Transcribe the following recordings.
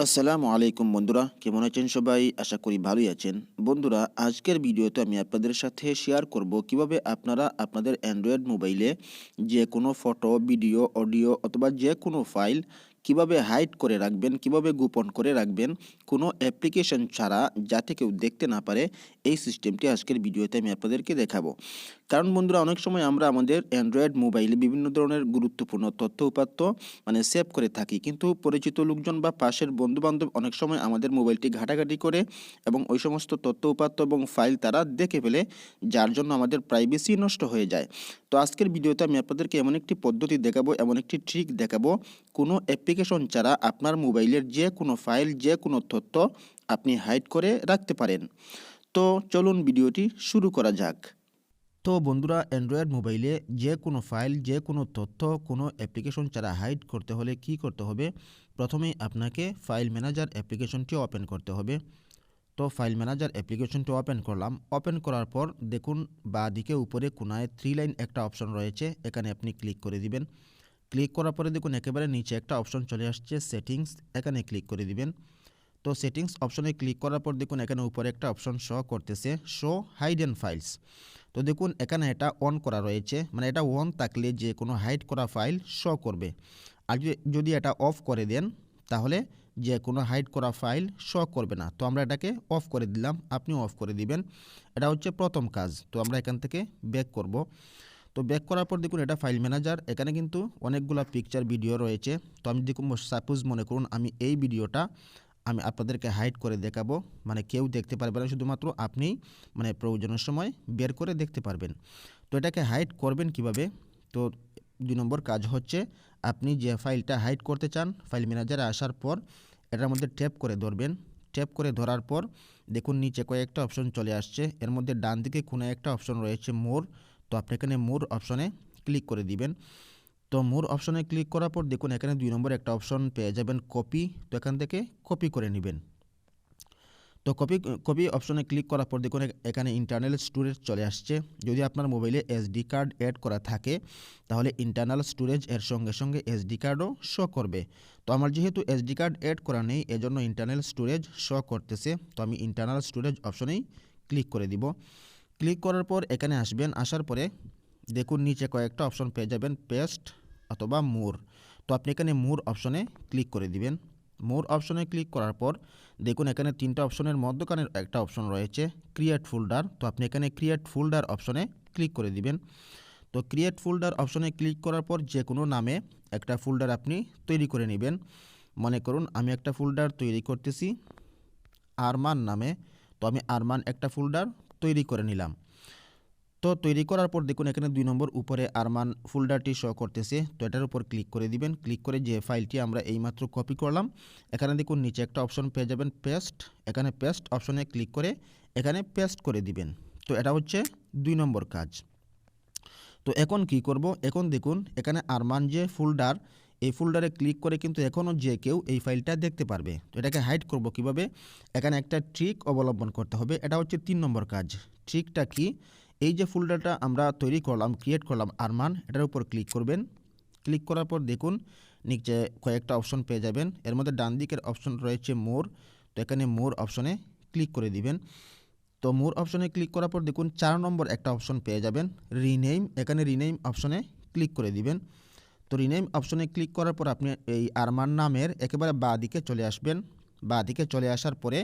আসসালামু আলাইকুম বন্ধুরা, কেমন আছেন সবাই? আশা করি ভালোই আছেন। বন্ধুরা, আজকের ভিডিওতে আমি আপনাদের সাথে শেয়ার করব কিভাবে আপনারা আপনাদের অ্যান্ড্রয়েড মোবাইলে যে কোনো ফটো, ভিডিও, অডিও অথবা যে কোনো ফাইল কিভাবে হাইড করে রাখবেন, কিভাবে গোপন করে রাখবেন কোনো অ্যাপ্লিকেশন ছাড়া, যাতে কেউ দেখতে না পারে। এই সিস্টেমটি আজকের ভিডিওতে আমি আপনাদেরকে দেখাবো। কারণ বন্ধুরা, অনেক সময় আমরা আমাদের অ্যান্ড্রয়েড মোবাইলে বিভিন্ন ধরনের গুরুত্বপূর্ণ তথ্য উপাত্ত সেভ করে থাকি, কিন্তু পরিচিত লোকজন বা পাশের বন্ধুবান্ধব অনেক সময় আমাদের মোবাইলটি ঘাটাঘাটি করে এবং ওই সমস্ত তথ্য উপাত্ত এবং ফাইল তারা দেখে ফেলে, যার জন্য আমাদের প্রাইভেসি নষ্ট হয়ে যায়। তো আজকের ভিডিওতে আমি আপনাদেরকে এমন একটি পদ্ধতি দেখাবো, এমন একটি ট্রিক দেখাবো, কোনো অ্যাপ্লিকেশন ছাড়া আপনার মোবাইলের যে কোনো ফাইল, যে কোনো তথ্য আপনি হাইড করে রাখতে পারেন। তো চলুন ভিডিওটি শুরু করা যাক। তো বন্ধুরা, অ্যান্ড্রয়েড মোবাইলে যে কোনো ফাইল, যে কোনো তথ্য কোনো অ্যাপ্লিকেশন ছাড়া হাইড করতে হলে কি করতে হবে? প্রথমেই আপনাকে ফাইল ম্যানেজার অ্যাপ্লিকেশনটি ওপেন করতে হবে। তো ফাইল ম্যানেজার অ্যাপ্লিকেশনটি ওপেন করলাম। ওপেন করার পর দেখুন বাঁদিকে উপরে কোনায় 3 লাইন একটা অপশন রয়েছে, এখানে আপনি ক্লিক করে দিবেন। ক্লিক করার পরে দেখুন একেবারে নিচে একটা অপশন চলে আসছে সেটিংস, এখানে ক্লিক করে দিবেন। তো সেটিংস অপশনে ক্লিক করার পর দেখুন এখানে উপরে একটা অপশন শো করতেছে, শো হাইডেন ফাইলস। তো দেখুন এখানে এটা অন করা রয়েছে, মানে এটা অন থাকলে যে কোনো হাইড করা ফাইল শো করবে। আর যদি এটা অফ করে দেন তাহলে যে কোনো হাইড করা ফাইল শো করবে না। তো আমরা এটাকে অফ করে দিলাম, আপনিও অফ করে দিবেন। এটা হচ্ছে প্রথম কাজ। তো আমরা এখান থেকে ব্যাক করব। তো ব্যাক করার পর দেখুন এটা ফাইল ম্যানেজার, এখানে কিন্তু অনেকগুলো পিকচার ভিডিও রয়েছে। তো আমি দেখুন সাপোজ মনে করুন আমি এই ভিডিওটা আমি আপনাদেরকে হাইড করে দেখাবো, মানে কেউ দেখতে পারবে না, শুধুমাত্র আপনি প্রয়োজনের সময় বের করে দেখতে পারবেন। তো এটাকে হাইড করবেন কিভাবে? তো 2 নম্বর কাজ হচ্ছে আপনি যে ফাইলটা হাইড করতে চান, ফাইল ম্যানেজারে আসার পর এটার মধ্যে ট্যাপ করে ধরবেন। ট্যাপ করে ধরার পর দেখুন নিচে কয়েকটা অপশন চলে আসছে, এর মধ্যে ডান দিকে কোণে একটা অপশন রয়েছে মোর। তো আপনি এখানে মোর অপশনে ক্লিক করে দিবেন। তো মোর অপশনে ক্লিক করার পর দেখুন এখানে 2 নম্বর একটা অপশন পেয়ে যাবেন কপি। তো এখান থেকে কপি করে নেবেন। তো কপি অপশনে ক্লিক করার পর দেখুন এখানে ইন্টারনাল স্টোরেজ চলে আসছে। যদি আপনার মোবাইলে এসডি কার্ড অ্যাড করা থাকে তাহলে ইন্টারনাল স্টোরেজ এর সঙ্গে সঙ্গে এসডি কার্ডও শো করবে। তো আমার যেহেতু এসডি কার্ড অ্যাড করা নেই, এজন্য ইন্টারনাল স্টোরেজ শো করতেছে। তো আমি ইন্টারনাল স্টোরেজ অপশনেই ক্লিক করে দিব। ক্লিক করার পর এখানে আসবেন, আসার পরে দেখুন নিচে কয়েকটা অপশন পেয়ে যাবেন, পেস্ট অথবা মোর। তো আপনি এখানে মোর অপশনে ক্লিক করে দিবেন। মোর অপশনে ক্লিক করার পর দেখুন এখানে 3টা অপশনের মধ্যখানে একটা অপশন রয়েছে ক্রিয়েট ফোল্ডার। তো আপনি এখানে ক্রিয়েট ফোল্ডার অপশনে ক্লিক করে দিবেন। তো ক্রিয়েট ফোল্ডার অপশনে ক্লিক করার পর যে কোনো নামে একটা ফোল্ডার আপনি তৈরি করে নেবেন। মনে করুন আমি একটা ফোল্ডার তৈরি করতেছি আরমান নামে। তো আমি আরমান একটা ফোল্ডার তৈরি করে নিলাম। তো তৈরি করার পর দেখুন এখানে 2 নম্বর উপরে আরমান ফোল্ডারটি শো করতেছে। তো এটার উপর ক্লিক করে দিবেন। ক্লিক করে যে ফাইলটি আমরা এইমাত্র কপি করলাম, এখানে দেখুন নিচে একটা অপশন পেয়ে যাবেন পেস্ট। এখানে পেস্ট অপশনে ক্লিক করে এখানে পেস্ট করে দিবেন। তো এটা হচ্ছে 2 নম্বর কাজ। তো এখন কি করব? এখন দেখুন এখানে আরমান যে ফোল্ডার, এই ফোল্ডারে ক্লিক করে কিন্তু এখনও যে কেউ এই ফাইলটা দেখতে পারবে। তো এটাকে হাইড করব কিভাবে? এখানে একটা ট্রিক অবলম্বন করতে হবে, এটা হচ্ছে 3 নম্বর কাজ। ট্রিকটা কি? এই যে ফোল্ডারটা আমরা তৈরি করলাম, ক্রিয়েট করলাম আরমান, এটার উপর ক্লিক করবেন। ক্লিক করার পর দেখুন নিচে কয়েকটা অপশন পেয়ে যাবেন, এর মধ্যে ডান দিকের অপশন রয়েছে মোর। তো এখানে মোর অপশনে ক্লিক করে দিবেন। তো মোর অপশনে ক্লিক করার পর দেখুন 4 নম্বর একটা অপশন পেয়ে যাবেন রিনেম। এখানে রিনেম অপশনে ক্লিক করে দিবেন। তো রিনেম অপশনে ক্লিক করার পর আপনি এই আরমান নামের একেবারে বাঁ দিকে চলে আসবেন। বাঁ দিকে চলে আসার পরে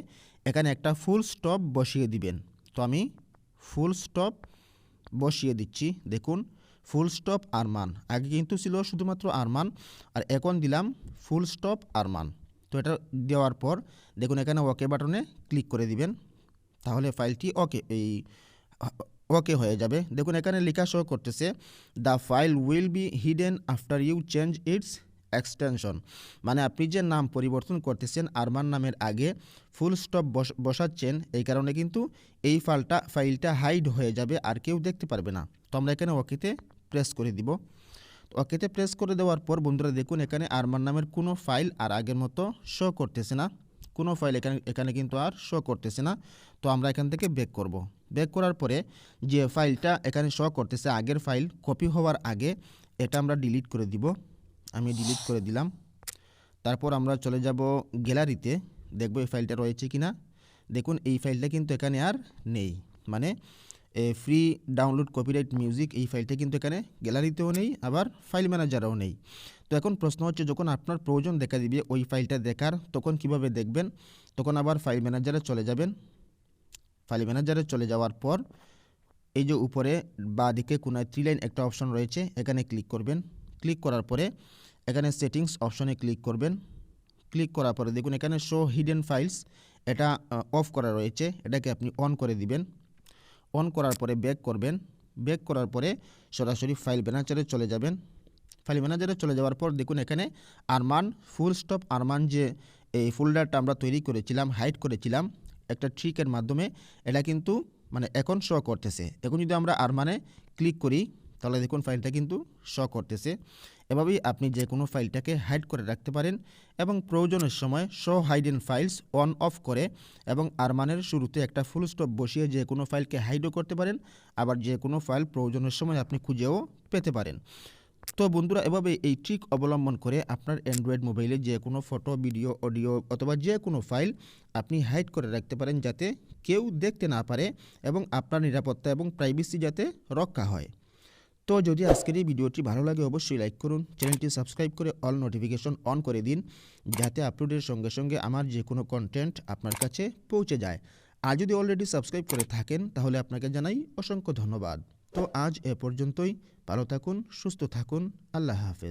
এখানে একটা ফুল স্টপ বসিয়ে দিবেন। তো আমি ফুল স্টপ বসিয়ে দিচ্ছি। দেখুন ফুল স্টপ আরমান, আগে কিন্তু ছিল শুধুমাত্র আরমান, আর এখন দিলাম ফুল স্টপ আরমান। তো এটা দেওয়ার পর দেখুন এখানে ওকে বাটনে ক্লিক করে দিবেন, তাহলে ফাইলটি ওকে হয়ে যাবে। দেখুন এখানে লেখা শো করতেছে the file will be hidden after you change its extension. মানে আপনি যে নাম পরিবর্তন করতেছেন আরমান নামের আগে ফুল স্টপ বসাচ্ছেন, এই কারণে কিন্তু এই ফাইলটা হাইড হয়ে যাবে, আর কেউ দেখতে পারবে না। তো আমরা এখানে ওকেতে প্রেস করে দিব। তো ওকেতে প্রেস করে দেওয়ার পর বন্ধুরা দেখুন এখানে আরমান নামের কোনো ফাইল আর আগের মতো শো করতেছে না, কোনো ফাইল এখানে কিন্তু আর শো করতেছে না। তো আমরা এখান থেকে ব্যাক করব। ব্যাক করার পরে যে ফাইলটা এখানে শো করতেছে আগের ফাইল কপি হওয়ার আগে, এটা আমরা ডিলিট করে দিব। আমি ডিলিট করে দিলাম। তারপর আমরা চলে যাব গ্যালারিতে, দেখব এই ফাইলটা রয়েছে কিনা। দেখুন এই ফাইলটা কিন্তু এখানে আর নেই, মানে ফ্রি ডাউনলোড কপিরাইট মিউজিক এই ফাইলটা কিন্তু এখানে গ্যালারিতেও নেই, আবার ফাইল ম্যানেজারেও নেই। তো এখন প্রশ্ন হচ্ছে, যখন আপনার প্রয়োজন দেখা দিবে ওই ফাইলটা দেখার, তখন কিভাবে দেখবেন? তখন আবার ফাইল ম্যানেজারে চলে যাবেন। ফাইল ম্যানেজারে চলে যাওয়ার পর এই যে উপরে বাঁদিকে কোনায় 3 লাইন একটা অপশন রয়েছে, এখানে ক্লিক করবেন। ক্লিক করার পরে এখানে সেটিংস অপশনে ক্লিক করবেন। ক্লিক করার পরে দেখুন এখানে শো হিডেন ফাইলস, এটা অফ করা রয়েছে, এটাকে আপনি অন করে দিবেন। অন করার পরে ব্যাক করবেন। ব্যাক করার পরে সরাসরি ফাইল ম্যানেজারে চলে যাবেন। ফাইল ম্যানেজারে চলে যাওয়ার পর দেখুন এখানে আরমান ফুল স্টপ আরমান যে এই ফোল্ডারটা আমরা তৈরি করেছিলাম, হাইড করেছিলাম একটা ট্রিকের মাধ্যমে, এটা কিন্তু মানে এখন শো করতেছে। এখন যদি আমরা আরমানে ক্লিক করি তাহলে দেখুন ফাইলটা কিন্তু শো করতেছে। এভাবেই আপনি যে কোনো ফাইলটাকে হাইড করে রাখতে পারেন এবং প্রয়োজনের সময় শো হাইডেন ফাইলস অন অফ করে এবং আরমানের শুরুতে একটা ফুল স্টপ বসিয়ে যে কোনো ফাইলকে হাইডও করতে পারেন, আবার যে কোনো ফাইল প্রয়োজনের সময় আপনি খুঁজেও পেতে পারেন। তো বন্ধুরা, এভাবে এই ট্রিক অবলম্বন করে আপনার অ্যান্ড্রয়েড মোবাইলে যে কোনো ফটো, ভিডিও, অডিও অথবা যে কোনো ফাইল আপনি হাইড করে রাখতে পারেন, যাতে কেউ দেখতে না পারে এবং আপনার নিরাপত্তা এবং প্রাইভেসি যাতে রক্ষা হয়। তো যদি আজকের এই ভিডিওটি ভালো লাগে অবশ্যই লাইক করুন, চ্যানেলটি সাবস্ক্রাইব করে অল নোটিফিকেশন অন করে দিন, যাতে আপলোডের সঙ্গে সঙ্গে আমার যে কোনো কন্টেন্ট আপনার কাছে পৌঁছে যায়। আর যদি অলরেডি সাবস্ক্রাইব করে থাকেন তাহলে আপনাকে জানাই অসংখ্য ধন্যবাদ। তো আজ এ পর্যন্তই। ভালো থাকুন, সুস্থ থাকুন, আল্লাহ হাফেজ।